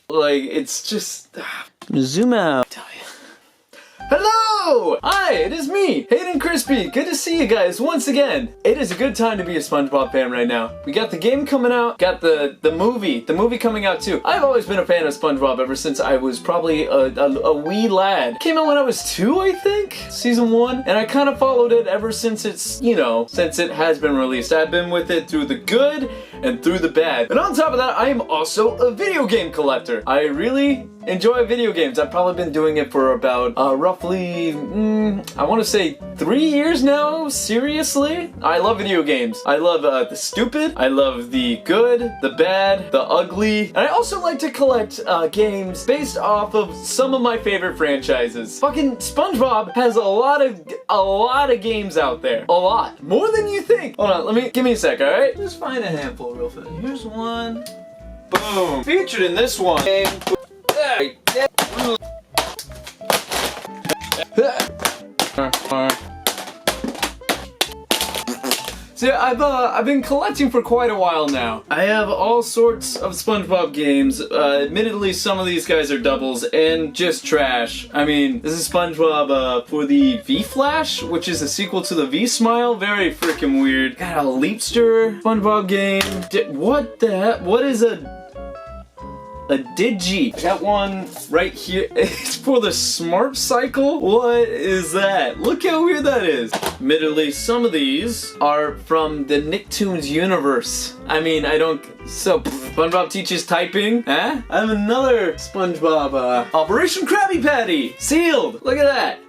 Like, it's just... Zoom out. Hello! Hi, it is me, Hayden Crispy. Good to see you guys once again. It is a good time to be a SpongeBob fan right now. We got the game coming out, got the movie coming out too. I've always been a fan of SpongeBob ever since I was probably a wee lad. Came out when I was 2, I think, season 1, and I kind of followed it ever since it's, you know, since it has been released. I've been with it through the good and through the bad. And on top of that, I am also a video game collector. I really enjoy video games. I've probably been doing it for about roughly, I want to say 3 years now, seriously. I love video games. I love the stupid, I love the good, the bad, the ugly, and I also like to collect games based off of some of my favorite franchises. Fucking SpongeBob has a lot of games out there. A lot. More than you think. Hold on, give me a sec, alright? Just find a handful real fast. Here's one. Boom. Featured in this one. So I've been collecting for quite a while now. I have all sorts of SpongeBob games. Admittedly, some of these guys are doubles and just trash. I mean, this is SpongeBob for the V-Flash, which is a sequel to the V-Smile. Very freaking weird. Got a Leapster SpongeBob game. What the heck? What is a Digi? I got one right here. It's for the Smart Cycle? What is that? Look how weird that is. Admittedly, some of these are from the Nicktoons universe. I mean, so, SpongeBob teaches typing, eh? I have another SpongeBob, Operation Krabby Patty! Sealed! Look at that!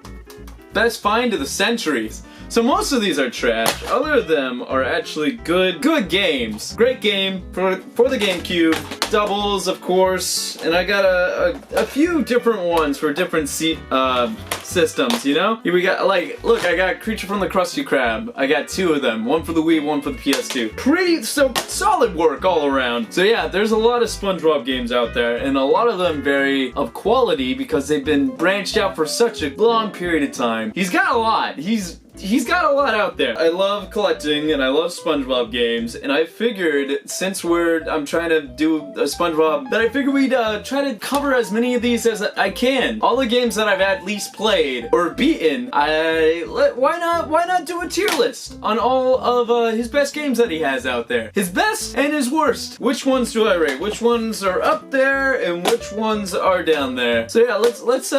Best find of the centuries. So most of these are trash. Other of them are actually good games. Great game for the GameCube. Doubles, of course, and I got a few different ones for different systems, you know? Here we got, like, look, I got Creature from the Krusty Krab. I got 2 of them. One for the Wii, one for the PS2. So solid work all around. So yeah, there's a lot of SpongeBob games out there, and a lot of them very of quality because they've been branched out for such a long period of time. He's got a lot. He's got a lot out there. I love collecting and I love SpongeBob games, and I figured since I'm trying to do a SpongeBob, that I figured we'd try to cover as many of these as I can. All the games that I've at least played or beaten, why not do a tier list on all of his best games that he has out there? His best and his worst. Which ones do I rate? Which ones are up there and which ones are down there? So yeah, let's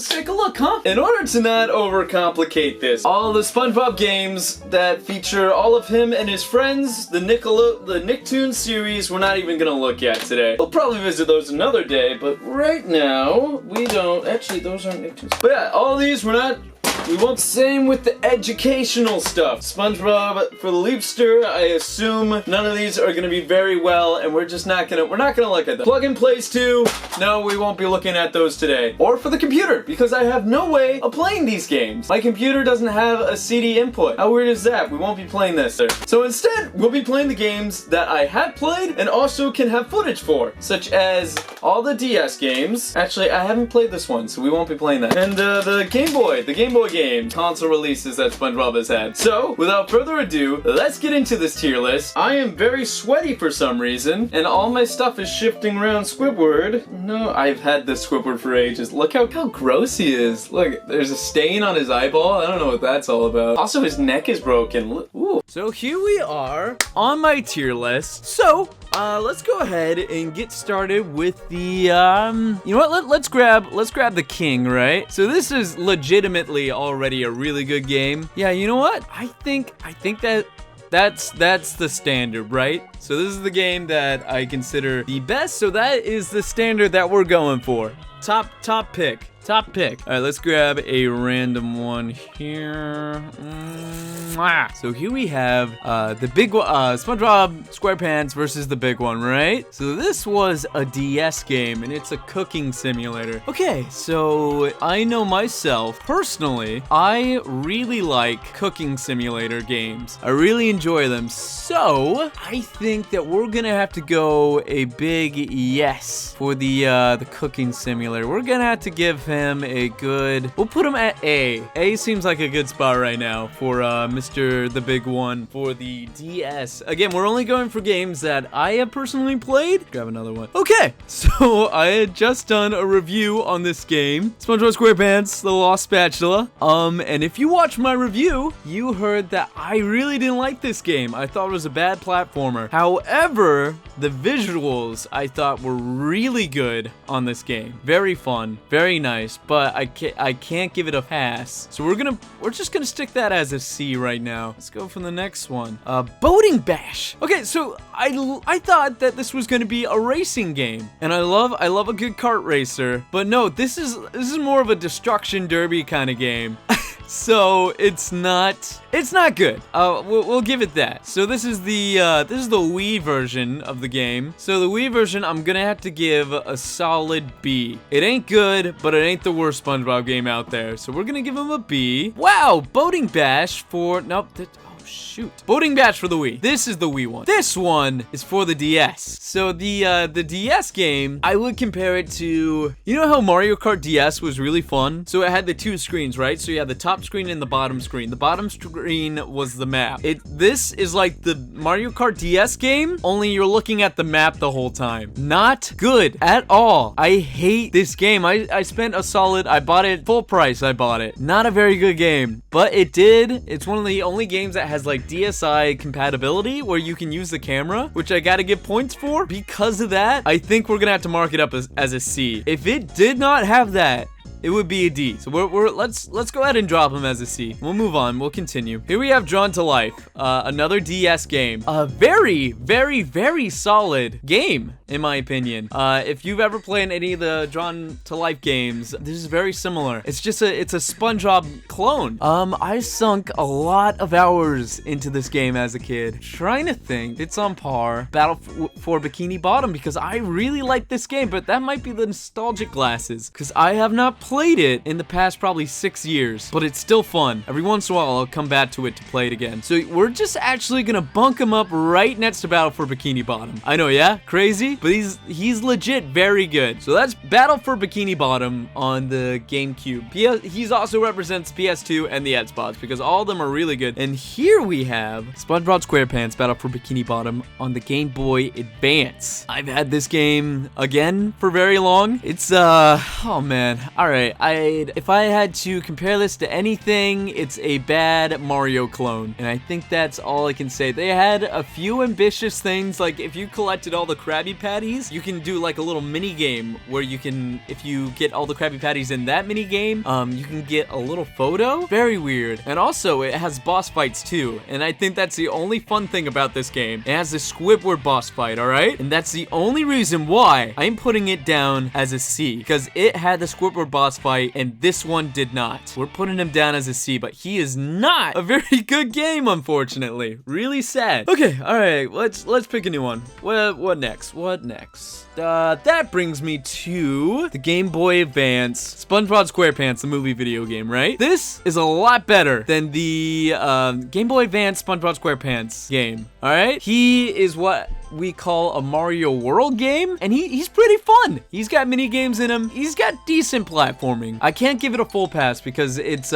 take a look, huh? In order to not overcomplicate this, all the SpongeBob games that feature all of him and his friends, the Nicktoons series, we're not even gonna look at today. We'll probably visit those another day, but right now, we don't. Actually, those aren't Nicktoons. But yeah, all these we won't. Same with the educational stuff. SpongeBob for the Leapster, I assume none of these are gonna be very well, and we're not gonna look at them. Plug and Plays too, no, we won't be looking at those today. Or for the computer, because I have no way of playing these games. My computer doesn't have a CD input. How weird is that? We won't be playing this. So instead, we'll be playing the games that I have played and also can have footage for, such as all the DS games. Actually, I haven't played this one, so we won't be playing that. And the Game Boy games, console releases that SpongeBob has had. So, without further ado, let's get into this tier list. I am very sweaty for some reason, and all my stuff is shifting around. Squidward. No, I've had this Squidward for ages. Look how gross he is. Look, there's a stain on his eyeball. I don't know what that's all about. Also, his neck is broken. Ooh. So here we are on my tier list. So, let's go ahead and get started with the, you know what, let's grab the king, right? So this is legitimately already a really good game. Yeah, you know what? I think that's the standard, right? So this is the game that I consider the best, so that is the standard that we're going for. Top pick. All right, let's grab a random one here. So here we have the big one, SpongeBob SquarePants versus the big one, right? So this was a DS game, and it's a cooking simulator. Okay, so I know myself, personally, I really like cooking simulator games. I really enjoy them. So I think that we're gonna have to go a big yes for the cooking simulator. We're gonna have to give him a good... We'll put him at A. A seems like a good spot right now for Mr. the Big One for the DS. Again, we're only going for games that I have personally played. Grab another one. Okay, so I had just done a review on this game, SpongeBob SquarePants, The Lost Spatula. And if you watched my review, you heard that I really didn't like this game. I thought it was a bad platformer. However, the visuals I thought were really good on this game. Very fun, very nice, but I can't give it a pass. So we're just gonna stick that as a C right now. Let's go for the next one. Boating Bash. Okay, so I thought that this was gonna be a racing game, and I love a good kart racer, but no, this is more of a destruction derby kind of game. So it's not good. We'll give it that. So this is the Wii version of the game. So the Wii version, I'm gonna have to give a solid B. It ain't good, but it ain't the worst SpongeBob game out there. So we're gonna give him a B. Wow, Boating Bash for shoot. Boating Bash for the Wii. This is the Wii one. This one is for the DS. So the DS game, I would compare it to, you know how Mario Kart DS was really fun? So it had the two screens, right? So you had the top screen and the bottom screen. The bottom screen was the map. This is like the Mario Kart DS game, only you're looking at the map the whole time. Not good at all. I hate this game. I spent a solid, I bought it full price, I bought it. Not a very good game, but it's one of the only games that has like DSi compatibility where you can use the camera, which I gotta give points for. Because of that, I think we're gonna have to mark it up as a C. If it did not have that, it would be a D. So let's go ahead and drop him as a C. We'll move on. We'll continue. Here we have Drawn to Life, another DS game. A very, very, very solid game, in my opinion. If you've ever played any of the Drawn to Life games, this is very similar. It's a SpongeBob clone. I sunk a lot of hours into this game as a kid. Trying to think, it's on par. Battle for Bikini Bottom, because I really like this game, but that might be the nostalgic glasses, because I have not played it in the past probably 6 years, but it's still fun. Every once in a while, I'll come back to it to play it again. So we're just actually gonna bunk him up right next to Battle for Bikini Bottom. I know, yeah? Crazy? But he's legit very good. So that's Battle for Bikini Bottom on the GameCube. He's also represents PS2 and the Xbox, because all of them are really good. And here we have SpongeBob SquarePants Battle for Bikini Bottom on the Game Boy Advance. I've had this game again for very long. It's oh man. All right. If I had to compare this to anything, it's a bad Mario clone, and I think that's all I can say. They had a few ambitious things, like if you collected all the Krabby Patties, you can do like a little mini game where you can, if you get all the Krabby Patties in that mini game, you can get a little photo. Very weird. And also, it has boss fights too, and I think that's the only fun thing about this game. It has the Squidward boss fight, all right? And that's the only reason why I'm putting it down as a C, because it had the Squidward boss fight, and this one did not. We're putting him down as a C, but he is not a very good game, unfortunately. Really sad. Okay, all right, let's pick a new one. What next? What next? That brings me to the Game Boy Advance SpongeBob SquarePants, the movie video game, right? This is a lot better than the Game Boy Advance SpongeBob SquarePants game, all right? He is what we call a Mario World game, and he's pretty fun. He's got mini games in him. He's got decent platforming. I can't give it a full pass because it's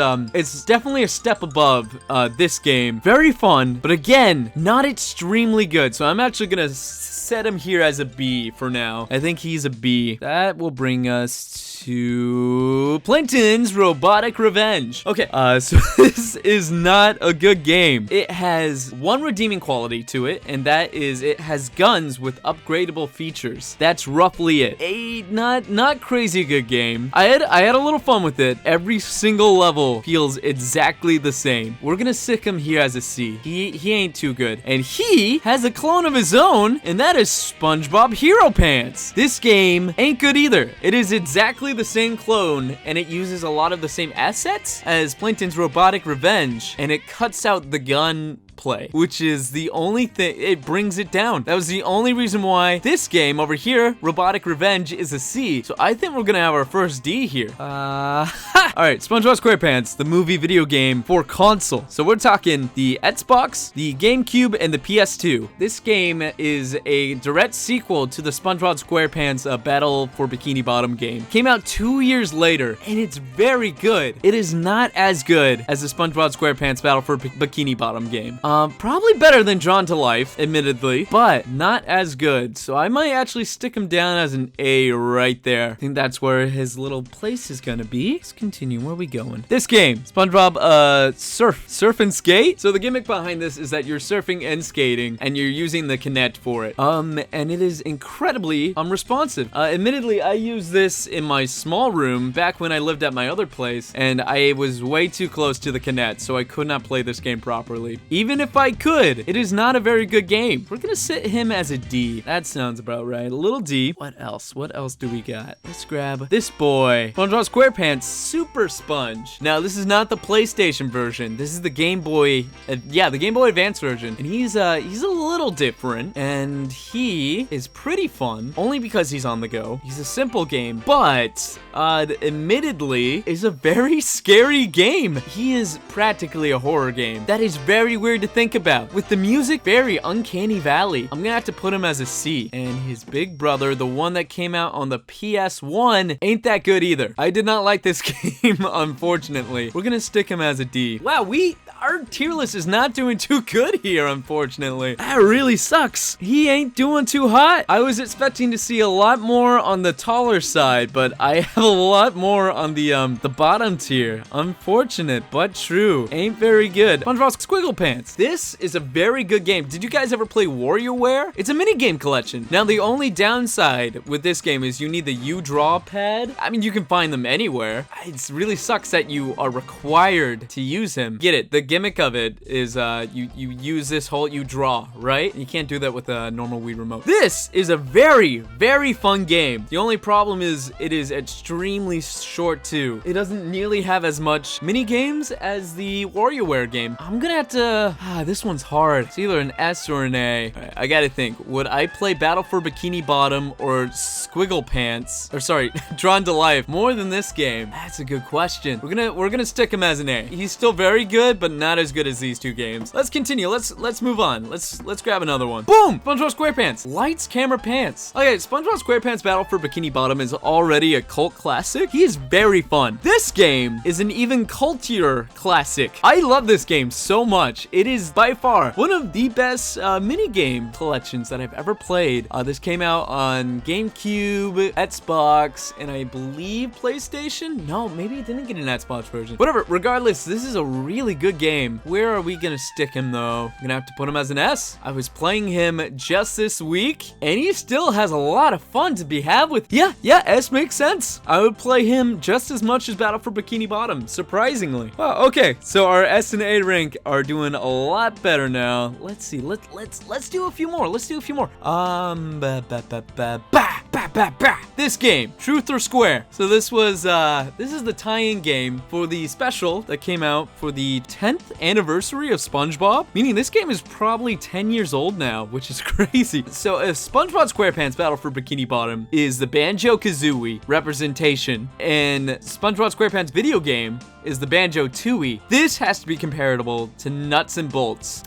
definitely a step above this game. Very fun, but again, not extremely good. So I'm actually gonna set him here as a B for now. I think he's a B. That will bring us to Plankton's Robotic Revenge. Okay, so this is not a good game. It has one redeeming quality to it, and that is it has guns with upgradable features. That's roughly it. A not crazy good game. I had a little fun with it. Every single level feels exactly the same. We're gonna stick him here as a C. He ain't too good. And he has a clone of his own, and that is SpongeBob Hero Pants. This game ain't good either. It is exactly the same clone, and it uses a lot of the same assets as Plankton's Robotic Revenge, and it cuts out the gun play, which is the only thing, it brings it down. That was the only reason why this game over here, Robotic Revenge, is a C. So I think we're gonna have our first D here. Alright, SpongeBob SquarePants, the movie video game for console. So we're talking the Xbox, the GameCube, and the PS2. This game is a direct sequel to the SpongeBob SquarePants Battle for Bikini Bottom game. Came out 2 years later, and it's very good. It is not as good as the SpongeBob SquarePants Battle for Bikini Bottom game. Probably better than Drawn to Life, admittedly, but not as good. So I might actually stick him down as an A right there. I think that's where his little place is gonna be. Let's continue. Where are we going? This game, SpongeBob surf and skate. So the gimmick behind this is that you're surfing and skating, and you're using the Kinect for it. And it is incredibly responsive. Admittedly, I used this in my small room back when I lived at my other place, and I was way too close to the Kinect, so I could not play this game properly. Even if I could, it is not a very good game. We're gonna sit him as a D. That sounds about right. A little D. What else? What else do we got? Let's grab this boy. SpongeBob SquarePants Super Sponge. Now, this is not the PlayStation version. This is the Game Boy, the Game Boy Advance version. And he's a little different, and he is pretty fun, only because he's on the go. He's a simple game, but admittedly, is a very scary game. He is practically a horror game. That is very weird to think about. With the music, very uncanny valley. I'm gonna have to put him as a C. And his big brother, the one that came out on the PS1, ain't that good either. I did not like this game, unfortunately. We're gonna stick him as a D. Wow, our tier list is not doing too good here, unfortunately. That really sucks. He ain't doing too hot. I was expecting to see a lot more on the taller side, but I have a lot more on the bottom tier. Unfortunate, but true. Ain't very good. SpongeBob Squarepants. This is a very good game. Did you guys ever play WarioWare? It's a mini game collection. Now, the only downside with this game is you need the U-Draw pad. I mean, you can find them anywhere. It really sucks that you are required to use him. Get it? The gimmick of it is you use this whole U-Draw, right? You can't do that with a normal Wii remote. This is a very, very fun game. The only problem is it is extremely short too. It doesn't nearly have as much mini games as the WarioWare game. I'm gonna have to, this one's hard. It's either an S or an A. All right, I gotta think. Would I play Battle for Bikini Bottom or Squarepants, or sorry, Drawn to Life more than this game? That's a good question. We're gonna stick him as an A. He's still very good, but not as good as these two games. Let's continue. Let's move on. Let's grab another one. Boom! SpongeBob SquarePants. Lights, camera, pants. Okay, SpongeBob SquarePants Battle for Bikini Bottom is already a cult classic. He is very fun. This game is an even cultier classic. I love this game so much. It is by far one of the best mini game collections that I've ever played. This came out on GameCube, Xbox, and I believe PlayStation? No, maybe it didn't get an Xbox version. Whatever, regardless, this is a really good game. Where are we gonna stick him though? I'm gonna have to put him as an S. I was playing him just this week, and he still has a lot of fun to be had with. Yeah, S makes sense. I would play him just as much as Battle for Bikini Bottom, surprisingly. Wow, okay, so our S and A rank are doing a lot better now. Let's see, let's do a few more. Let's do a few more. This game, Truth or Square. So this was, this is the tie-in game for the special that came out for the 10th anniversary of SpongeBob, meaning this game is probably 10 years old now, which is crazy. So if SpongeBob SquarePants Battle for Bikini Bottom is the Banjo-Kazooie representation, and SpongeBob SquarePants video game is the Banjo-Tooie, this has to be comparable to Nuts and Bolts.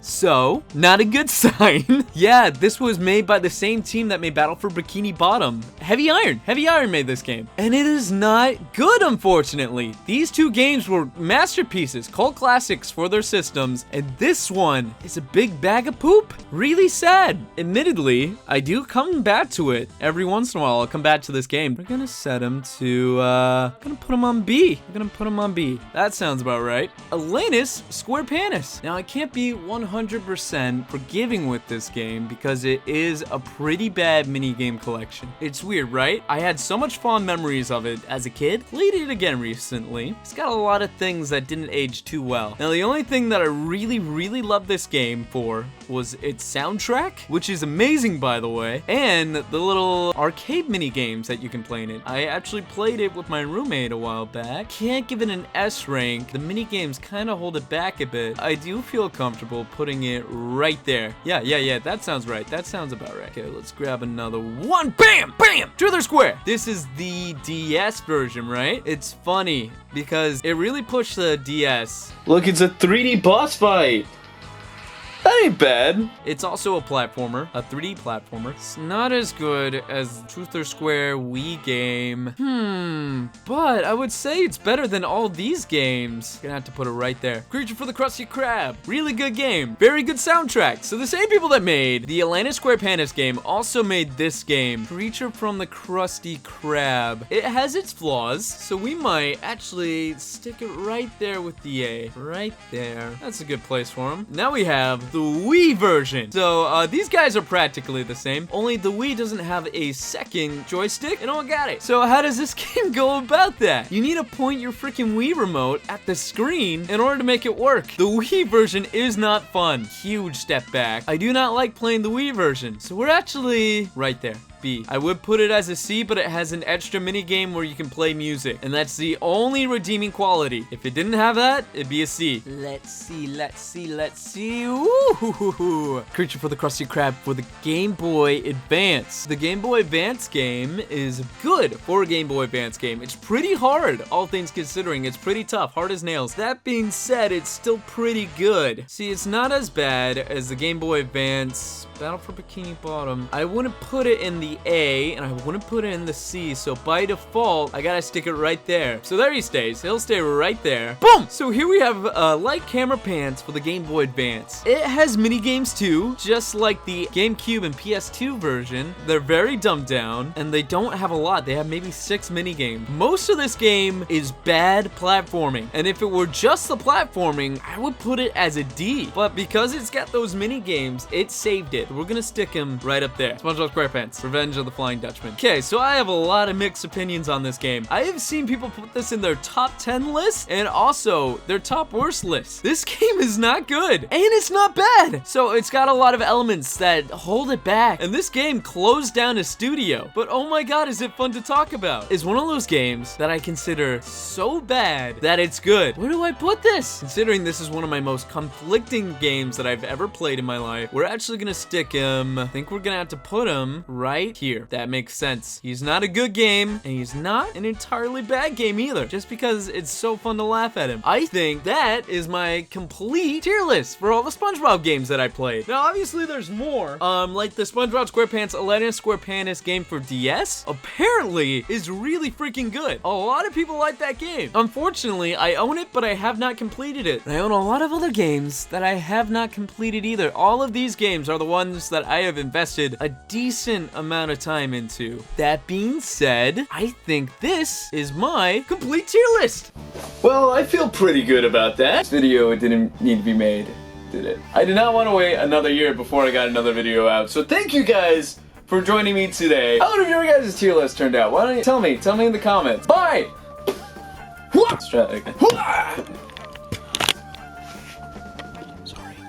So, not a good sign. Yeah, this was made by the same team that made Battle for Bikini Bottom. Heavy Iron made this game. And it is not good, unfortunately. These two games were masterpieces, cult classics for their systems, and this one is a big bag of poop. Really sad. Admittedly, I do come back to it every once in a while. I'll come back to this game. We're gonna set him to, gonna put him on B. We're gonna put him on B. That sounds about right. Atlantis Squarepants. Now, I can't be 100% 100% forgiving with this game because it is a pretty bad minigame collection. It's weird, right? I had so much fond memories of it as a kid. Played it again recently. It's got a lot of things that didn't age too well. Now, the only thing that I really loved this game for was its soundtrack, which is amazing, by the way, and the little arcade mini games that you can play in it. I actually played it with my roommate a while back. Can't give it an S rank. The mini games kind of hold it back a bit. I do feel comfortable putting it right there. Yeah, that sounds right. That sounds about right. Okay, let's grab another one. Bam! Truth or square? This is the DS version, right? It's funny because it really pushed the DS. Look, it's a 3D boss fight. That ain't bad. It's also a platformer, a 3D platformer. It's not as good as Truth or Square Wii game. But I would say it's better than all these games. Gonna have to put it right there. Creature for the Krusty Krab. Really good game. Very good soundtrack. So the same people that made the Atlantis Squarepants game also made this game, Creature from the Krusty Krab. It has its flaws, so we might actually stick it right there with the A. Right there. That's a good place for them. Now we have the Wii version. So these guys are practically the same, only the Wii doesn't have a second joystick. I don't got it. So how does this game go about that? You need to point your freaking Wii remote at the screen in order to make it work. The Wii version is not fun. Huge step back. I do not like playing the Wii version. So we're actually right there. B. I would put it as a C, but it has an extra mini game where you can play music, and that's the only redeeming quality. If it didn't have that, it'd be a C. Let's see. Ooh. Creature for the Krusty Krab for the Game Boy Advance. The Game Boy Advance game is good for a Game Boy Advance game. It's pretty hard, all things considering. It's pretty tough, hard as nails. That being said, it's still pretty good. See, it's not as bad as the Game Boy Advance Battle for Bikini Bottom. I wouldn't put it in the A, and I wouldn't put it in the C, so by default, I gotta stick it right there. So there he stays. He'll stay right there. Boom! So here we have light camera pants for the Game Boy Advance. It has mini games too, just like the GameCube and PS2 version. They're very dumbed down, and they don't have a lot. They have maybe 6 mini games. Most of this game is bad platforming, and if it were just the platforming, I would put it as a D. But because it's got those mini games, it saved it. We're gonna stick him right up there. Spongebob SquarePants, Revenge of the Flying Dutchman. Okay, so I have a lot of mixed opinions on this game. I have seen people put this in their top 10 list and also their top worst list. This game is not good, and it's not bad. So it's got a lot of elements that hold it back. And this game closed down a studio, but oh my god, is it fun to talk about. It's one of those games that I consider so bad that it's good. Where do I put this? Considering this is one of my most conflicting games that I've ever played in my life, we're actually gonna stick him, I think we're gonna have to put him right here. That makes sense. He's not a good game, and he's not an entirely bad game either, just because it's so fun to laugh at him. I think that is my complete tier list for all the SpongeBob games that I played. Now, obviously, there's more. Like the SpongeBob SquarePants Atlantis Squarepants game for DS, apparently is really freaking good. A lot of people like that game. Unfortunately, I own it, but I have not completed it. And I own a lot of other games that I have not completed either. All of these games are the ones that I have invested a decent amount of time into. That being said, I think this is my complete tier list. Well, I feel pretty good about that. This video didn't need to be made, did it? I did not want to wait another year before I got another video out, so thank you guys for joining me today. How have your guys' tier list turned out? Why don't you tell me in the comments. Bye! Let's try that again.